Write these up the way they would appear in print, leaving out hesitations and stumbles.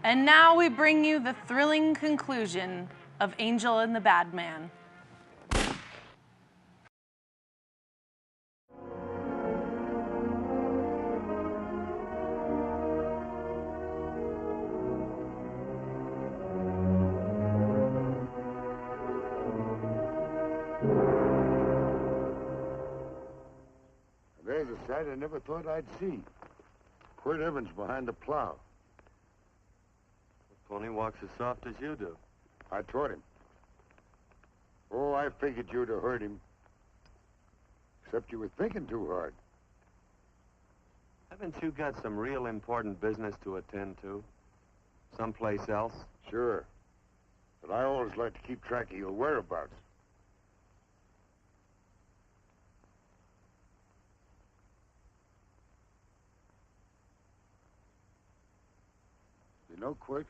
And now we bring you the thrilling conclusion of Angel and the Badman. There's a sight I never thought I'd see. Quirt Evans behind the plow. The pony walks as soft as you do. I taught him. Oh, I figured you'd have hurt him. Except you were thinking too hard. Haven't you got some real important business to attend to? Someplace else? Sure. But I always like to keep track of your whereabouts. You know, Quirt,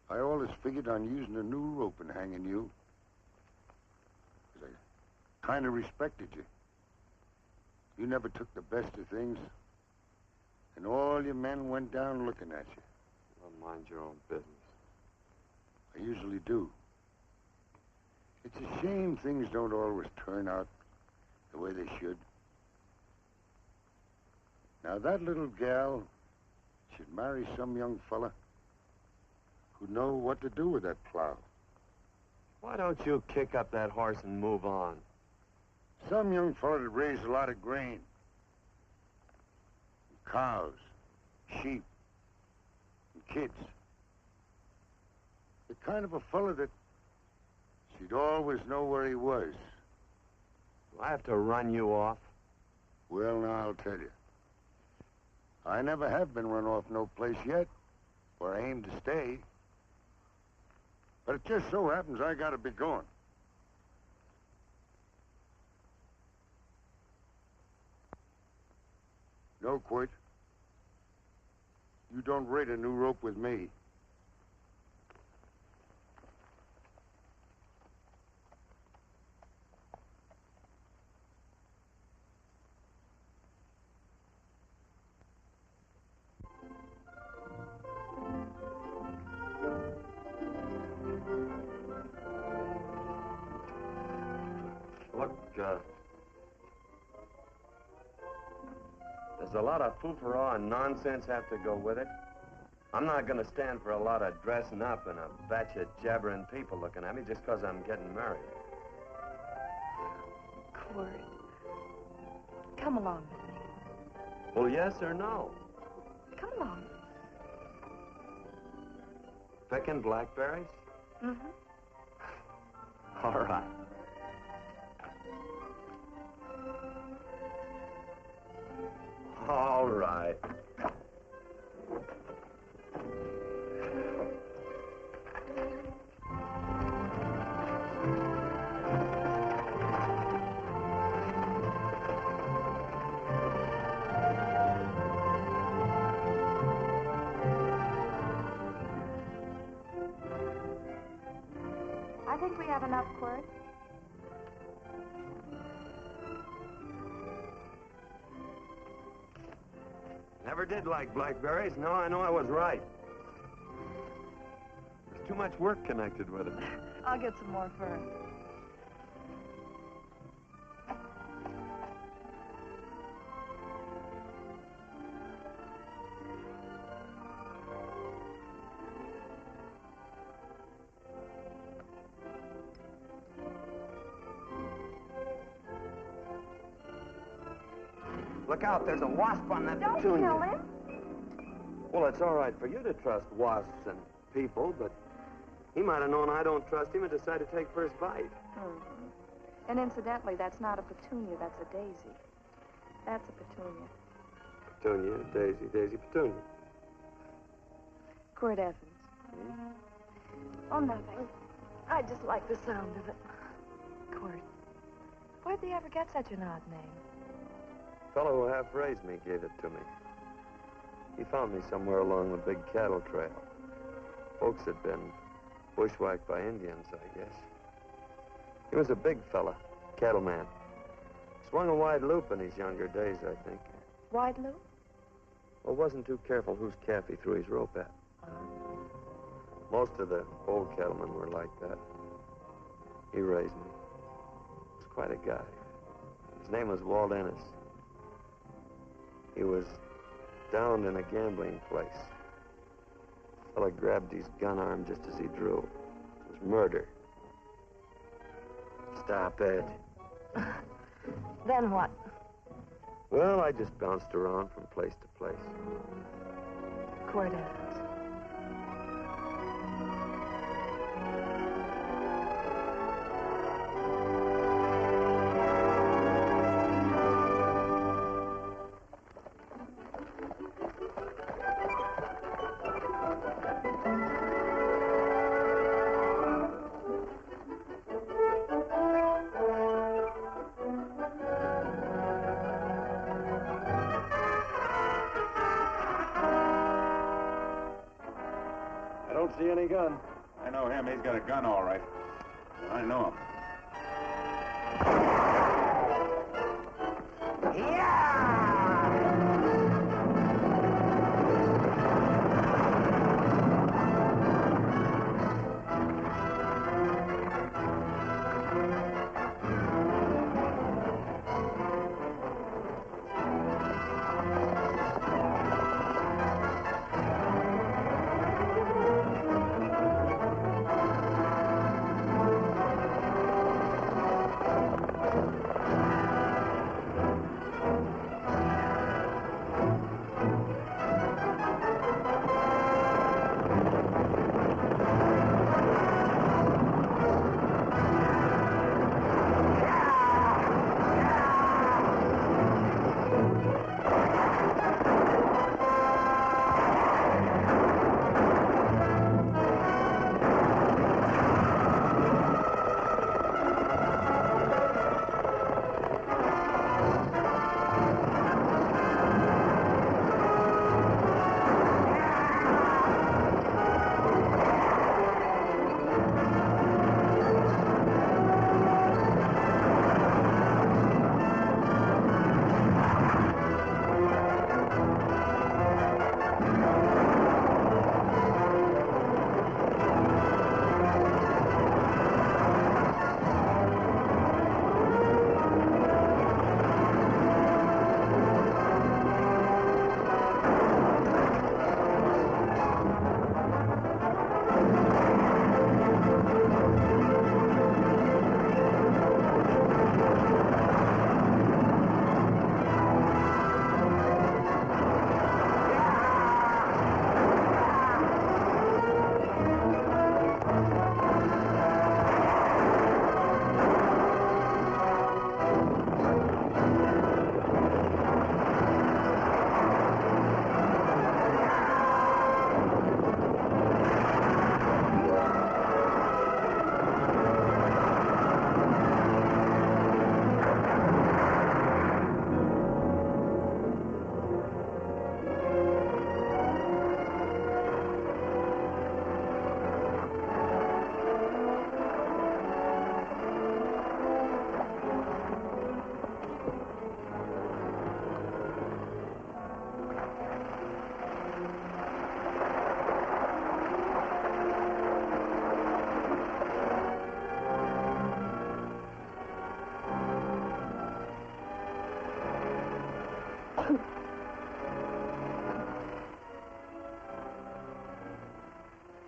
I always figured on using a new rope and hanging you. 'Cause I kind of respected you. You never took the best of things. And all your men went down looking at you. Well, mind your own business. I usually do. It's a shame things don't always turn out the way they should. Now, that little gal should marry some young fella who'd know what to do with that plow. Why don't you kick up that horse and move on? Some young fella that raised a lot of grain. And cows, sheep, and kids. The kind of a fella that she'd always know where he was. Do I have to run you off? Well, now, I'll tell you. I never have been run off no place yet, where I aim to stay. But it just so happens I gotta be going. No, Quirt. You don't raid a new rope with me. Look, there's a lot of foo-for-all and nonsense have to go with it. I'm not going to stand for a lot of dressing up and a batch of jabbering people looking at me just because I'm getting married. Quirt, come along with me. Well, yes or no? Come along. Picking blackberries? Mm-hmm. All right. All right. I think we have enough, Quirt. Never did like blackberries. Now I know I was right. There's too much work connected with it. I'll get some more fern. Look out, there's a wasp on that Don't petunia. kill him. Well, it's all right for you to trust wasps and people, but he might have known I don't trust him and decided to take first bite. Mm-hmm. And incidentally, that's not a petunia, that's a daisy. That's a petunia. Petunia, daisy, daisy, petunia. Quirt Evans. Hmm? Oh, nothing. I just like the sound of it. Quirt, where'd they ever get such an odd name? The fellow who half-raised me gave it to me. He found me somewhere along the big cattle trail. Folks had been bushwhacked by Indians, I guess. He was a big fella, cattleman. Swung a wide loop in his younger days, I think. Wide loop? Well, wasn't too careful whose calf he threw his rope at. Most of the old cattlemen were like that. He raised me. He was quite a guy. His name was Walt Ennis. He was downed in a gambling place. The fella grabbed his gun arm just as he drew. It was murder. Stop it. Then what? Well, I just bounced around from place to place. Court Ennis. See any gun? I know him. He's got a gun, all right. I know him.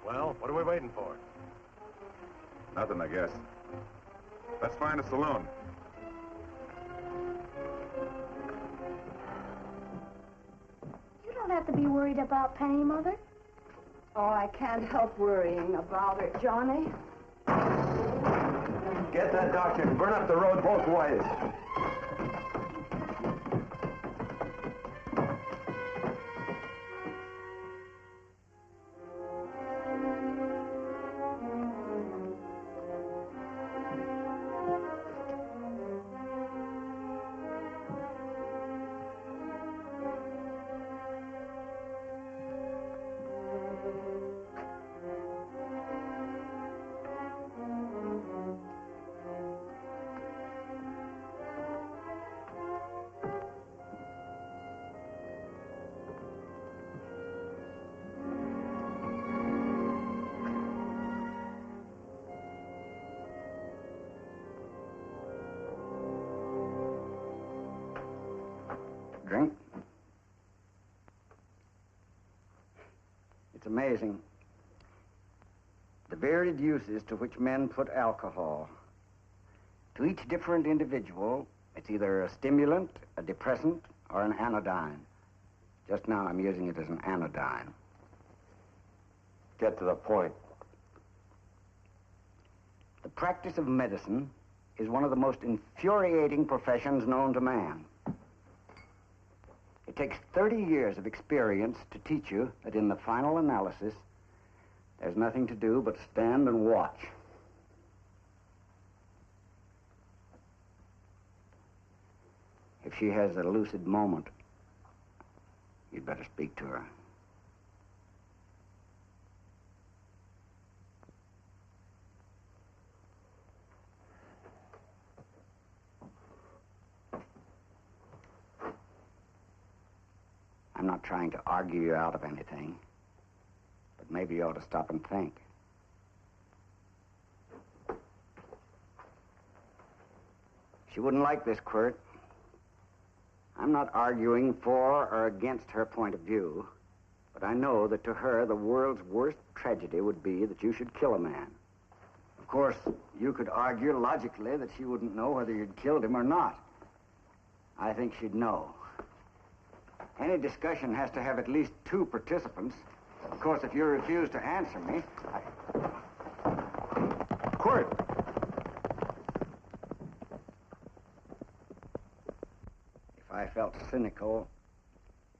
Well, what are we waiting for? Nothing, I guess. Let's find a saloon. You don't have to be worried about Penny, Mother. Oh, I can't help worrying about her, Johnny. Get that doctor and burn up the road both ways. drink. It's amazing. The varied uses to which men put alcohol. To each different individual, it's either a stimulant, a depressant, or an anodyne. Just now, I'm using it as an anodyne. Get to the point. The practice of medicine is one of the most infuriating professions known to man. It takes 30 years of experience to teach you that in the final analysis, there's nothing to do but stand and watch. If she has a lucid moment, you'd better speak to her. I'm not trying to argue you out of anything, but maybe you ought to stop and think. She wouldn't like this, Quirt. I'm not arguing for or against her point of view, but I know that to her, the world's worst tragedy would be that you should kill a man. Of course, you could argue logically that she wouldn't know whether you'd killed him or not. I think she'd know. Any discussion has to have at least 2 participants. Of course, if you refuse to answer me, Quirt! If I felt cynical,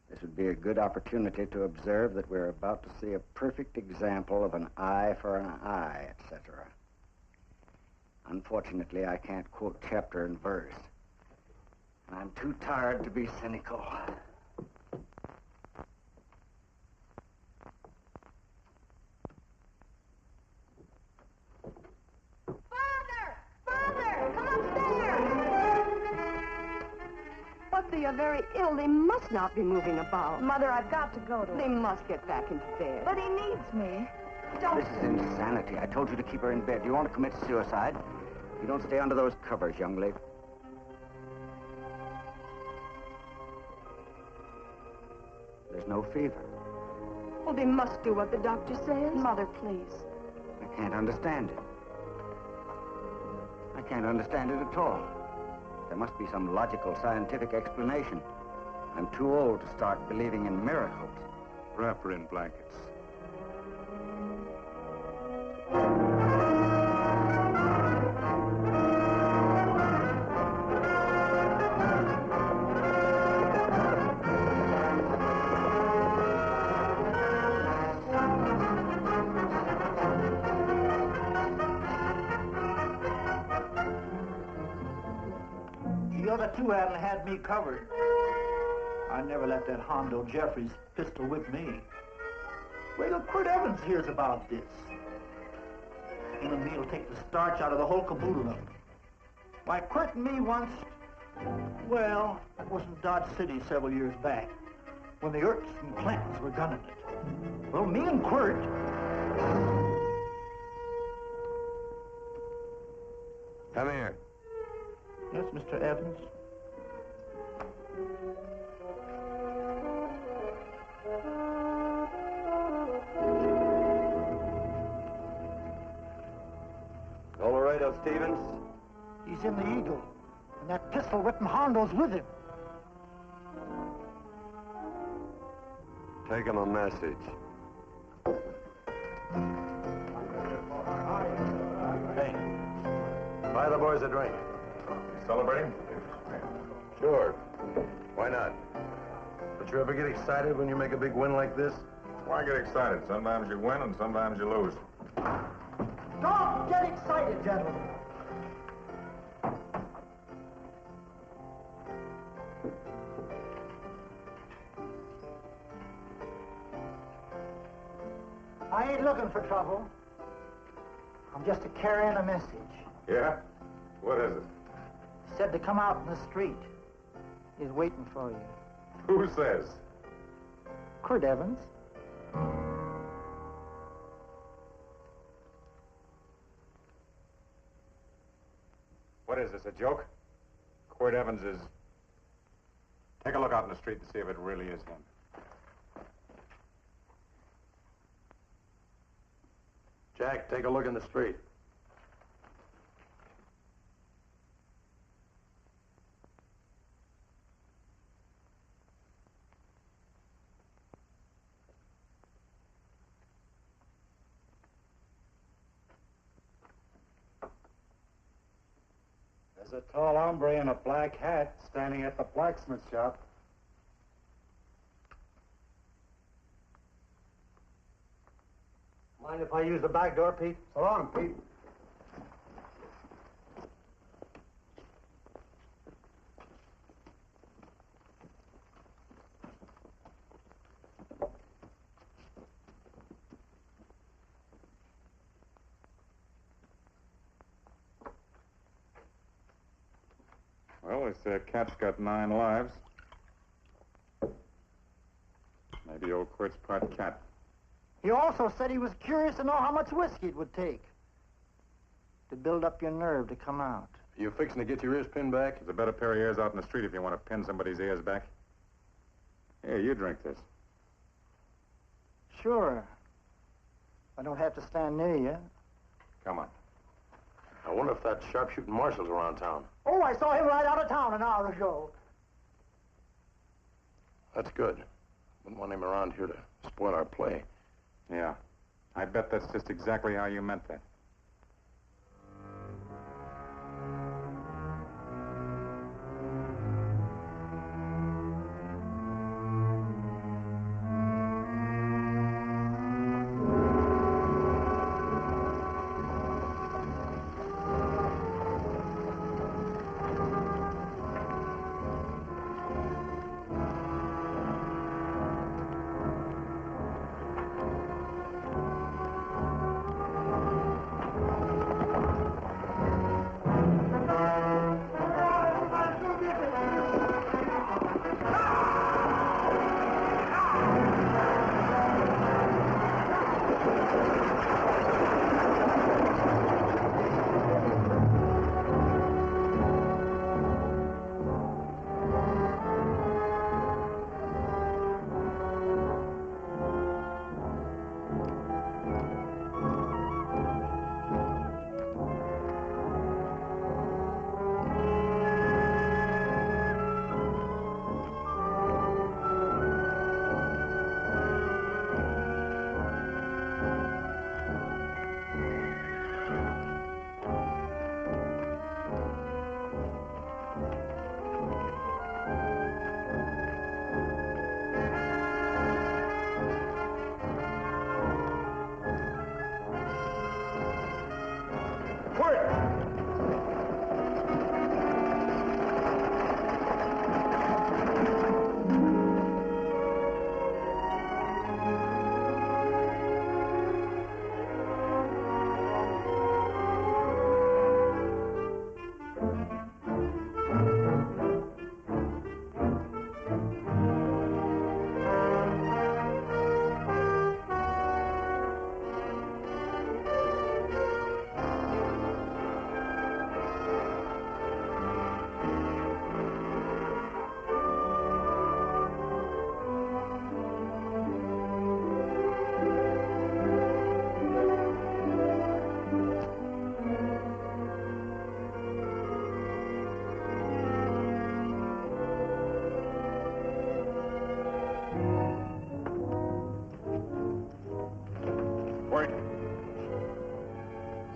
this would be a good opportunity to observe that we're about to see a perfect example of an eye for an eye, etc. Unfortunately, I can't quote chapter and verse. And I'm too tired to be cynical. But they are very ill. They must not be moving about. Mother, I've got to go to They him. must get back into bed. But he needs me. Don't... This is insanity. I told you to keep her in bed. Do you want to commit suicide? You don't stay under those covers, young lady. There's no fever. Well, they must do what the doctor says. Mother, please. I can't understand it. I can't understand it at all. There must be some logical, scientific explanation. I'm too old to start believing in miracles. Wrap her in blankets. The other 2 hadn't had me covered. I never let that Hondo Jeffries pistol whip me. Wait till Quirt Evans hears about this. Him and me'll take the starch out of the whole caboodle of them. Why, Quirt and me once, well, that was in Dodge City several years back, when the Erts and Clantons were gunning it. Well, me and Quirt... Come here. Yes, Mr. Evans? Colorado Stevens? He's in the Eagle, and that pistol-whipping Hondo's with him. Take him a message. Hey, buy the boys a drink. Celebrating? Sure. Why not? Don't you ever get excited when you make a big win like this? Why get excited? Sometimes you win and sometimes you lose. Don't get excited, gentlemen. I ain't looking for trouble. I'm just carrying a message. Yeah? What is it? Said to come out in the street. He's waiting for you. Who says? Quirt Evans. What is this, a joke? Quirt Evans is... Take a look out in the street to see if it really is him. Jack, take a look in the street. There's a tall hombre in a black hat standing at the blacksmith shop. Mind if I use the back door, Pete? So long, Pete. Well, they say a cat's got 9 lives. Maybe old Quirt's part cat. He also said he was curious to know how much whiskey it would take to build up your nerve to come out. You fixing to get your ears pinned back? There's a better pair of ears out in the street if you want to pin somebody's ears back. Here, you drink this. Sure. I don't have to stand near you. Come on. I wonder if that sharpshooting marshal's around town. Oh, I saw him right out of town an hour ago. That's good. Wouldn't want him around here to spoil our play. Yeah. I bet that's just exactly how you meant that.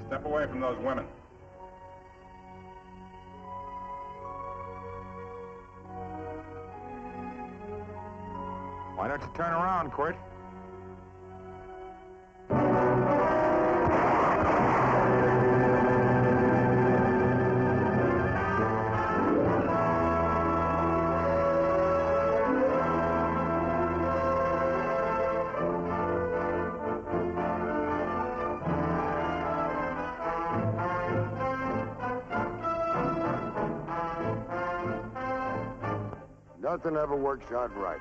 Step away from those women. Why don't you turn around, Quirt? Nothing ever works out right.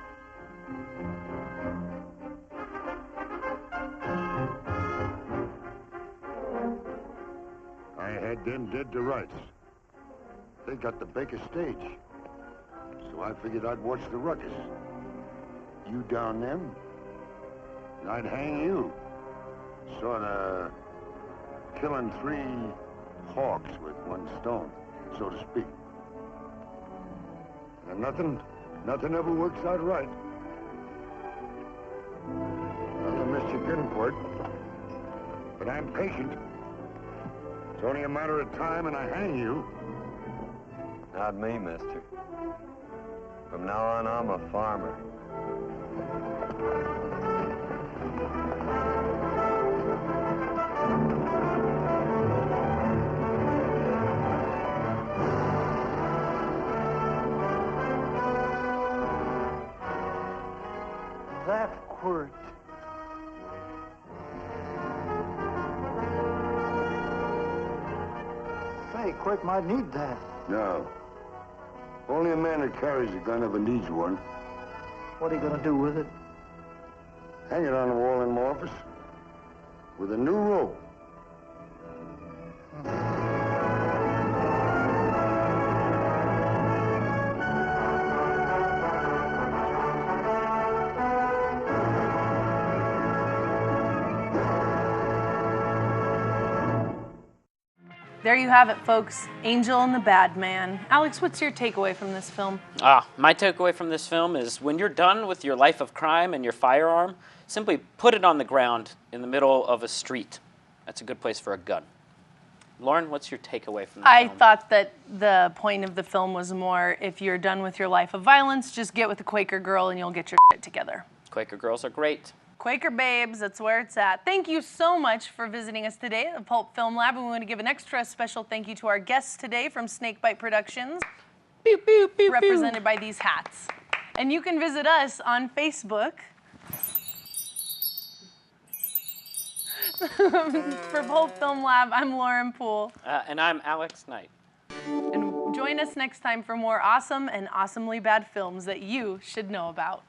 I had them did the rights. They got the Baker stage. So So I figured I'd watch the ruckus. You down them, and I'd hang you. Sort of killing 3 hawks with 1 stone, so to speak. And nothing ever works out right. Well, I missed you getting for it, but I'm patient. It's only a matter of time and I hang you. Not me, mister. From now on, I'm a farmer. That quirt. Say, Quirt might need that. No. Only a man that carries a gun ever needs one. What are you gonna do with it? Hang it on the wall in my office with a new rope. There you have it, folks. Angel and the Badman. Alex, what's your takeaway from this film? My takeaway from this film is when you're done with your life of crime and your firearm, simply put it on the ground in the middle of a street. That's a good place for a gun. Lauren, what's your takeaway from the film? I thought that the point of the film was more, if you're done with your life of violence, just get with a Quaker girl and you'll get your shit together. Quaker girls are great. Quaker babes, that's where it's at. Thank you so much for visiting us today at the Pulp Film Lab. And we want to give an extra special thank you to our guests today from Snakebite Productions, Pew, pew, pew, represented by these hats. And you can visit us on Facebook for Pulp Film Lab. I'm Lauren Poole. And I'm Alex Knight. And join us next time for more awesome and awesomely bad films that you should know about.